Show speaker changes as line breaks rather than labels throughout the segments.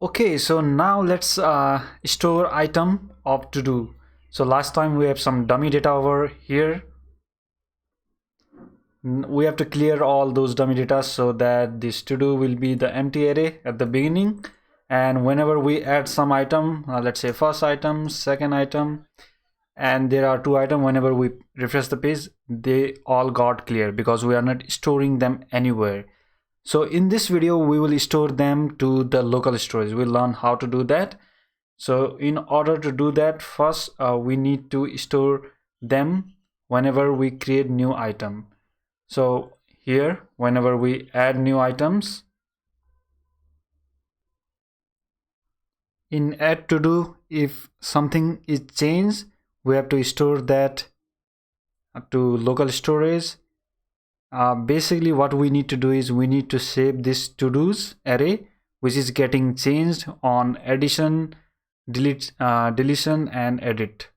Okay, so now let's store item of to do. So last time we have some dummy data over here. We have to clear all those dummy data so that this to do will be the empty array at the beginning, and whenever we add some item, let's say first item, second item, and there are two items, whenever we refresh the page they all got clear because we are not storing them anywhere. So in this video we will store them to the local storage. We'll learn how to do that. So in order to do that, first we need to store them whenever we create new item. So here, whenever we add new items, in add to do, if something is changed, we have to store that to local storage. Basically what we need to do is we need to save this to do's array which is getting changed on addition, deletion and edit.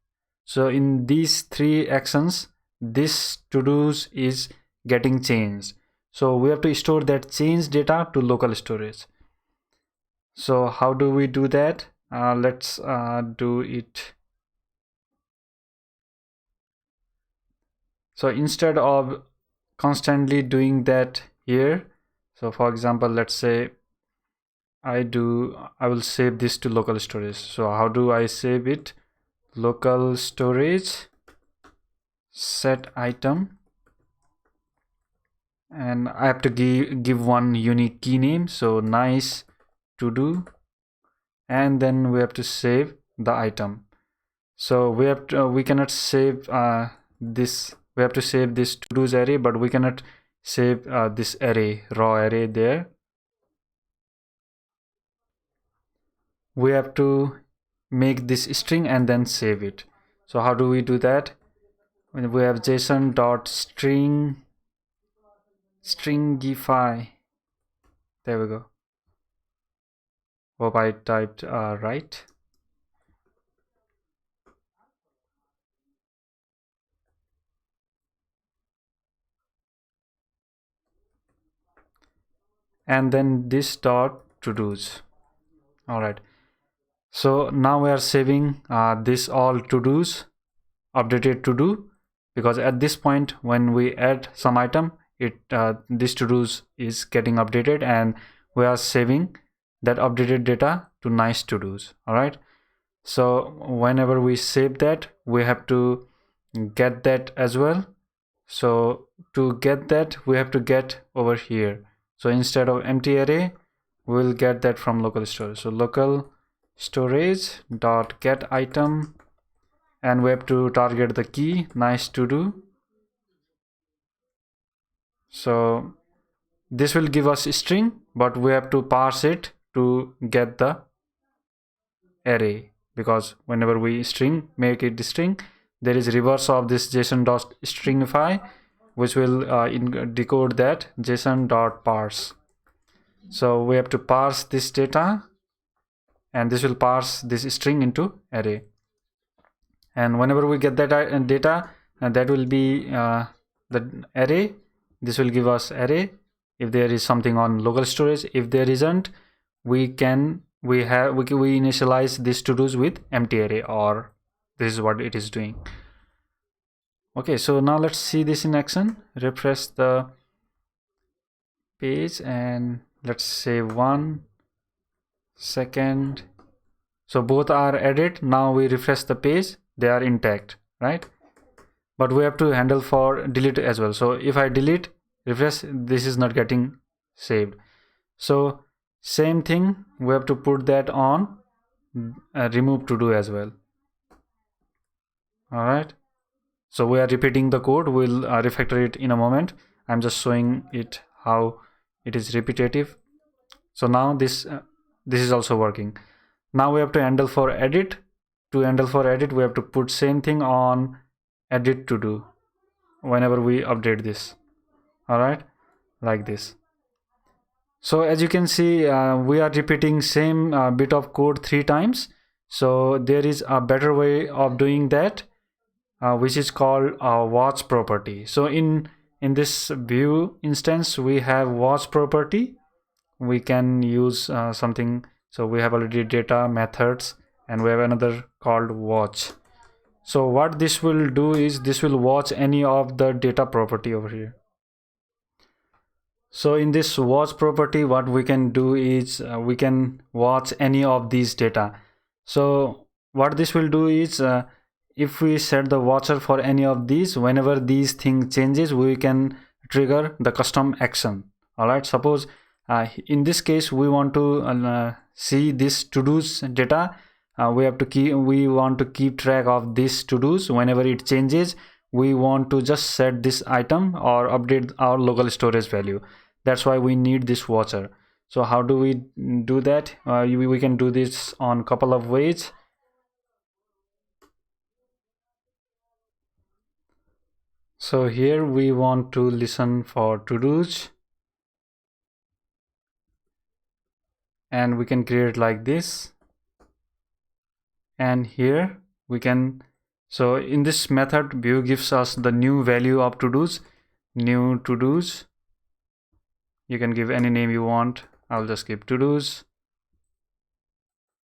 So in these three actions this to do's is getting changed, so we have to store that change data to local storage. So how do we do that? Let's do it. So instead of constantly doing that here, so for example, let's say I will save this to local storage. So how do I save it? Local storage set item, and I have to give one unique key name, so nice to do, and then we have to save the item. So we cannot save this. We have to save this to do's array, but we cannot save this array, raw array there. We have to make this string and then save it. So how do we do that? When we have stringify, there we go. Hope I typed right. And then this dot to do's. All right, so now we are saving this all to do's, updated to do, because at this point when we add some item, it this to do's is getting updated and we are saving that updated data to nice to do's. All right, so whenever we save that we have to get that as well. So to get that we have to get over here. So instead of empty array we will get that from local storage. So local storage dot get item, and we have to target the key nice to do. So this will give us a string, but we have to parse it to get the array, because whenever we make it string, there is reverse of this json.stringify which will decode that json.parse. So we have to parse this data, and this will parse this string into array. And whenever we get that data, that will be the array. This will give us array if there is something on local storage. If there isn't, we initialize this to do's with empty array, or this is what it is doing. Okay, so now let's see this in action. Refresh the page and let's say 1 second. So both are added. Now we refresh the page, they are intact, right? But we have to handle for delete as well. So if I delete, refresh, this is not getting saved. So same thing, we have to put that on remove to do as well. All right, so we are repeating the code. We'll refactor it in a moment. I'm just showing it how it is repetitive. So now this is also working. Now we have to handle for edit. To handle for edit, we have to put same thing on edit to do whenever we update this. All right, like this. So as you can see, we are repeating same bit of code 3 times. So there is a better way of doing that, which is called watch property. So in this view instance we have watch property. We can use something So we have already data, methods, and we have another called watch. So what this will do is this will watch any of the data property over here. So in this watch property, what we can do is we can watch any of these data. So what this will do is if we set the watcher for any of these, whenever these thing changes, we can trigger the custom action. All right, suppose in this case we want to see this to-dos data. We want to keep track of this to-dos. Whenever it changes, we want to just set this item or update our local storage value. That's why we need this watcher. So how do we do that? We can do this on couple of ways. So here we want to listen for to-dos, and we can create like this. And here we can, so in this method view gives us the new value of to-dos, new to-dos. You can give any name you want. I'll just give to-dos,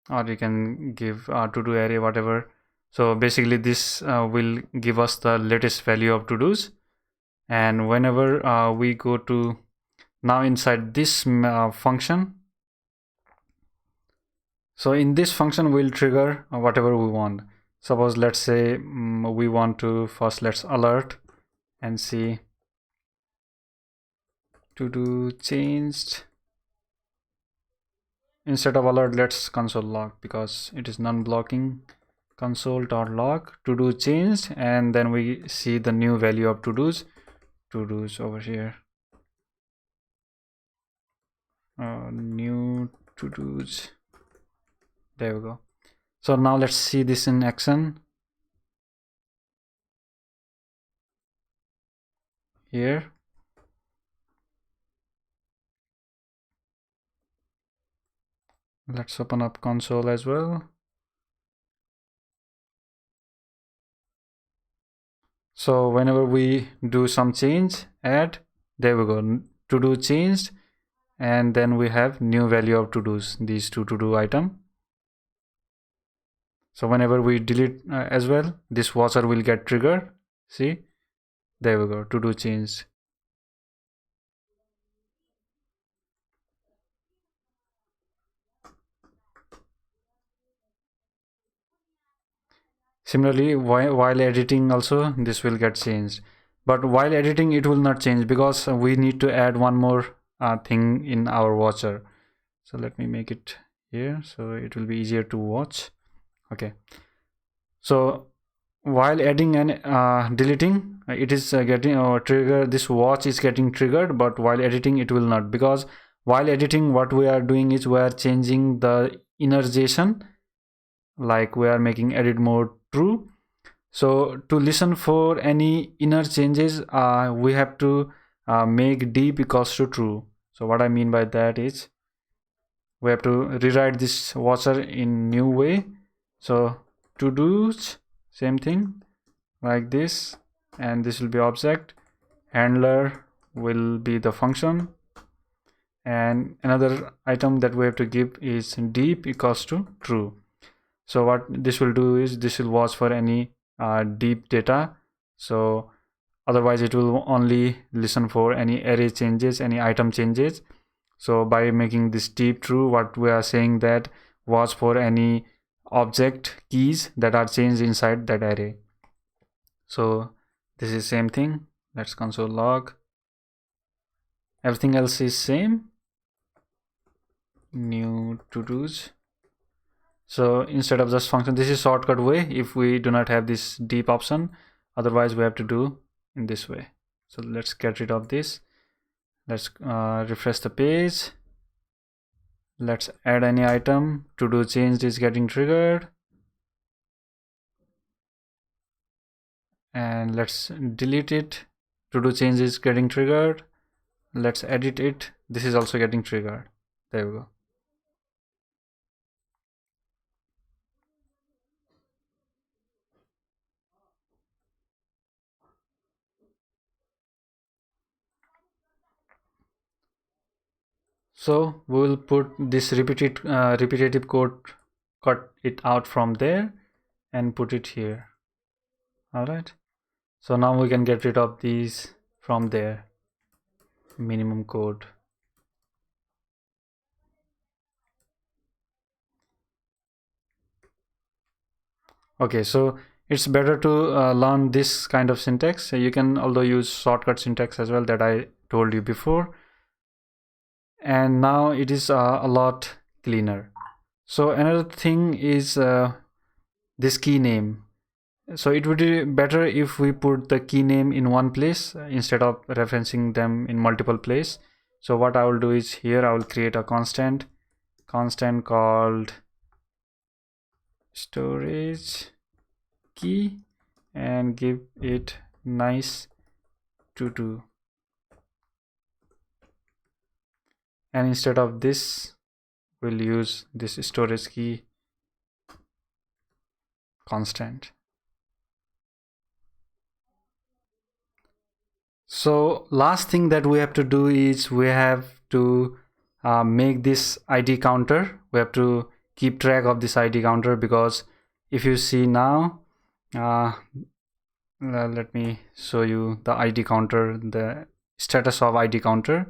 or you can give to-do array, whatever. So basically this will give us the latest value of to-dos. And whenever we go to now inside this function, so in this function we'll trigger whatever we want. Suppose let's say we want to first, let's alert and see to do changed. Instead of alert, let's console log because it is non-blocking. Console.log to do changed, and then we see the new value of to-dos over here. New to-dos, there we go. So now let's see this in action. Here let's open up console as well. So whenever we do some change, add, there we go, to do changed, and then we have new value of to-dos, these two to-do item. So whenever we delete as well, this watcher will get triggered. See, there we go, to do change. Similarly, while editing also this will get changed, but while editing it will not change because we need to add one more thing in our watcher. So let me make it here so it will be easier to watch. Okay, so while adding and deleting, it is getting trigger, this watch is getting triggered, but while editing it will not, because while editing what we are doing is we are changing the innerJSON, like we are making edit mode true. So to listen for any inner changes, we have to make deep equals to true. So what I mean by that is we have to rewrite this watcher in new way. So to do same thing like this, and this will be object, handler will be the function, and another item that we have to give is deep equals to true. So what this will do is this will watch for any deep data. So otherwise it will only listen for any array changes, any item changes. So by making this deep true, what we are saying that watch for any object keys that are changed inside that array. So this is same thing. Let's console log. Everything else is same. New to-dos. So instead of just function, this is shortcut way if we do not have this deep option. Otherwise we have to do in this way. So let's get rid of this. Let's refresh the page. Let's add any item. To do changed is getting triggered, and let's delete it. To do change is getting triggered. Let's edit it. This is also getting triggered. There we go. So we will put this repetitive code, cut it out from there and put it here. All right, so now we can get rid of these from there. Minimum code. Okay, so it's better to learn this kind of syntax. You can although use shortcut syntax as well that I told you before, and now it is a lot cleaner. So another thing is this key name. So it would be better if we put the key name in one place instead of referencing them in multiple places. So what I will do is here I will create a constant called storage key and give it nice to, and instead of this we'll use this storage key constant. So last thing that we have to do is we have to make this ID counter. We have to keep track of this ID counter, because if you see now, let me show you the ID counter, the status of ID counter.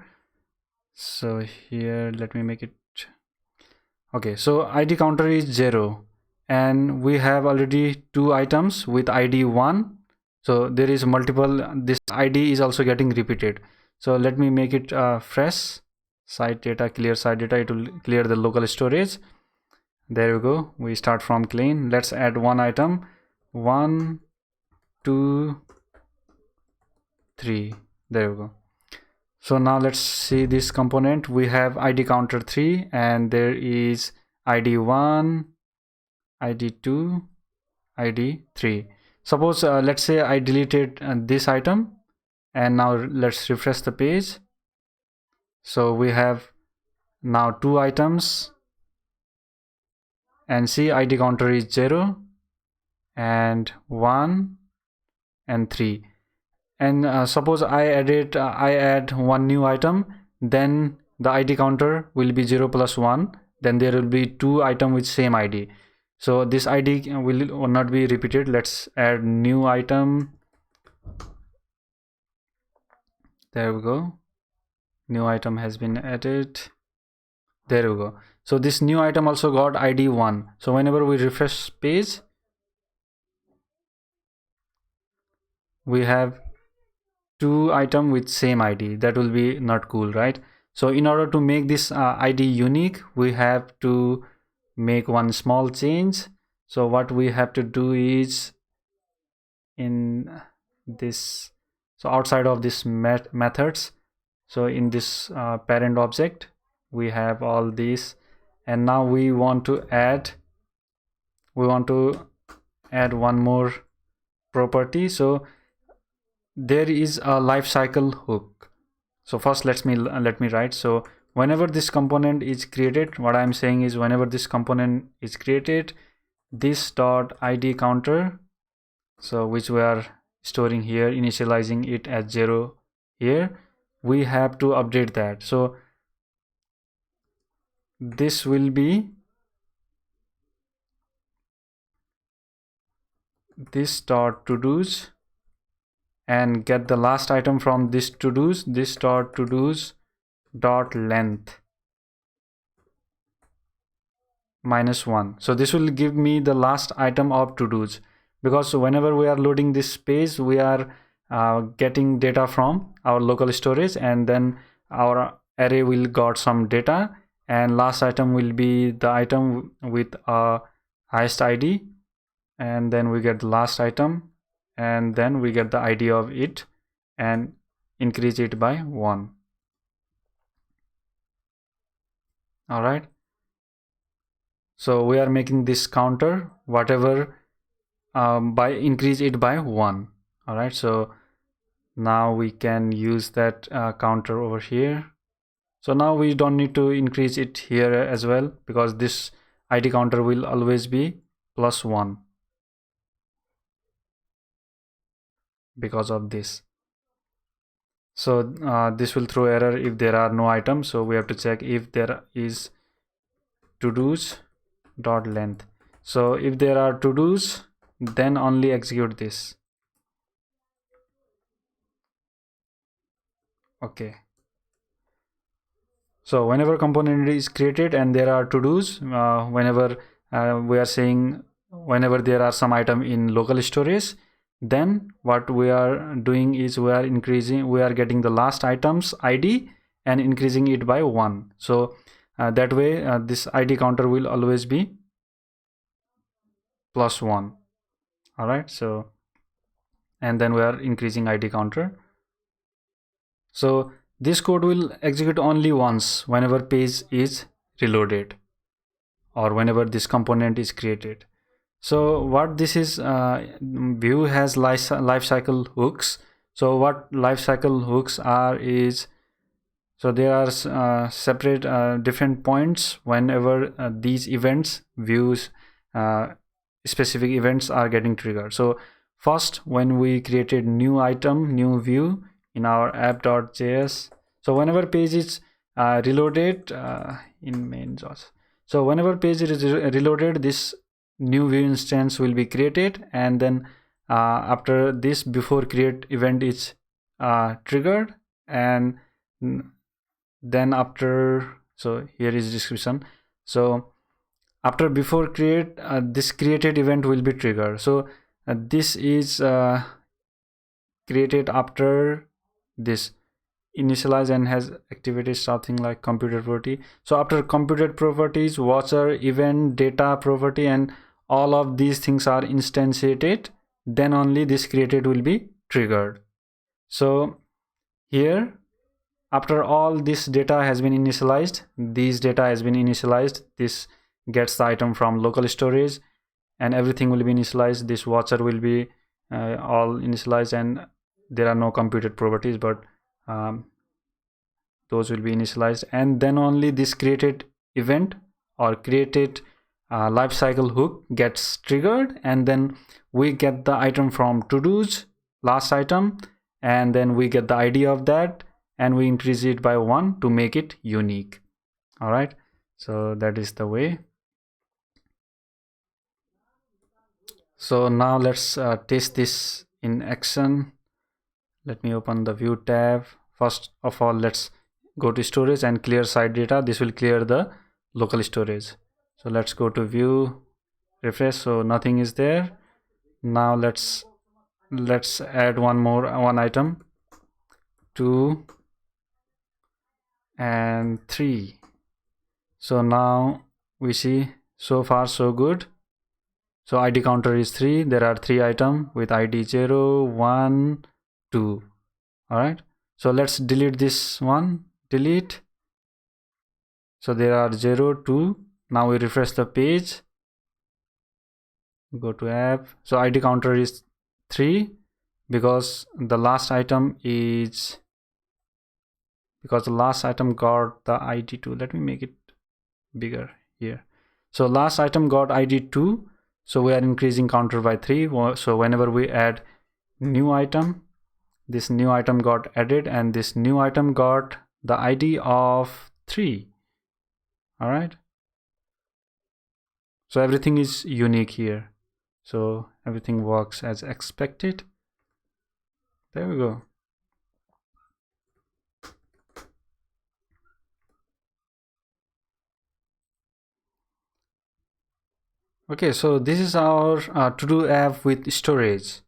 So here, let me make it. Okay, so ID counter is 0 and we have already 2 items with ID 1. So there is multiple, this ID is also getting repeated. So let me make it fresh site data, clear site data. It will clear the local storage. There we go. We start from clean. Let's add one item. 1, 2, 3. There we go. So now let's see this component. We have ID counter 3 and there is ID 1, ID 2, ID 3. Suppose let's say I deleted this item, and now let's refresh the page. So we have now 2 items, and see ID counter is 0 and 1 and 3. And suppose I add one new item, then the ID counter will be 0 plus 1. Then there will be 2 items with same ID. So this ID will not be repeated. Let's add new item. There we go. New item has been added. There we go. So this new item also got ID 1. So whenever we refresh page, we have 2 items with same ID. That will be not cool, right? So in order to make this ID unique, we have to make one small change. So what we have to do is in this, so outside of this methods, so in this parent object we have all these, and now we want to add one more property. So there is a lifecycle hook. So first let me write. So whenever this component is created, what I'm saying is whenever this component is created, this dot ID counter, so which we are storing here, initializing it as 0 here, we have to update that. So this will be this dot to do's, and get the last item from this to do's, this dot to do's dot length -1. So this will give me the last item of to do's, because whenever we are loading this page, we are getting data from our local storage, and then our array will got some data, and last item will be the item with a highest ID, and then we get the last item, and then we get the ID of it and increase it by 1. All right, so we are making this counter whatever by increase it by 1. All right, so now we can use that counter over here. So now we don't need to increase it here as well, because this ID counter will always be +1 because of this. So this will throw error if there are no items. So we have to check if there is to-dos dot length. So if there are to-dos, then only execute this. Okay. So whenever component is created and there are to-dos, whenever we are saying whenever there are some item in local storage, then what we are doing is we are getting the last item's ID and increasing it by 1. So that way this ID counter will always be +1. All right. So and then we are increasing ID counter. So this code will execute only once whenever page is reloaded or whenever this component is created. So what this is, Vue has lifecycle hooks. So what lifecycle hooks are is, so there are separate different points whenever these events, views, specific events are getting triggered. So first, when we created new item, new view in our app.js, so whenever page is reloaded in main.js, so whenever page is reloaded, this new view instance will be created, and then after this before create event is triggered, and then after, so here is description. So after before create, this created event will be triggered. So this is created after this initialize and has activated something like computed property. So after computed properties, watcher, event, data property, and all of these things are instantiated, then only this created will be triggered. So here, after all this data has been initialized, this gets the item from local storage and everything will be initialized. This watcher will be all initialized and there are no computed properties, but those will be initialized, and then only this created event or created lifecycle hook gets triggered, and then we get the item from to-dos, last item, and then we get the ID of that and we increase it by 1 to make it unique. All right, so that is the way. So now let's test this in action. Let me open the view tab. First of all, let's go to storage and clear site data. This will clear the local storage. So let's go to view, refresh. So nothing is there. Now let's add one item, 2 and 3. So now we see so far so good. So ID counter is 3. There are 3 items with ID 0, 1, 2. All right. So let's delete this one. Delete. So there are 0, 2. Now we refresh the page. Go to app. So ID counter is 3 because the last item got the ID 2. Let me make it bigger here. So last item got ID 2. So we are increasing counter by 3. So whenever we add new item, this new item got added and this new item got the ID of 3. All right. So everything is unique here. So everything works as expected. There we go. Okay, so this is our to-do app with storage.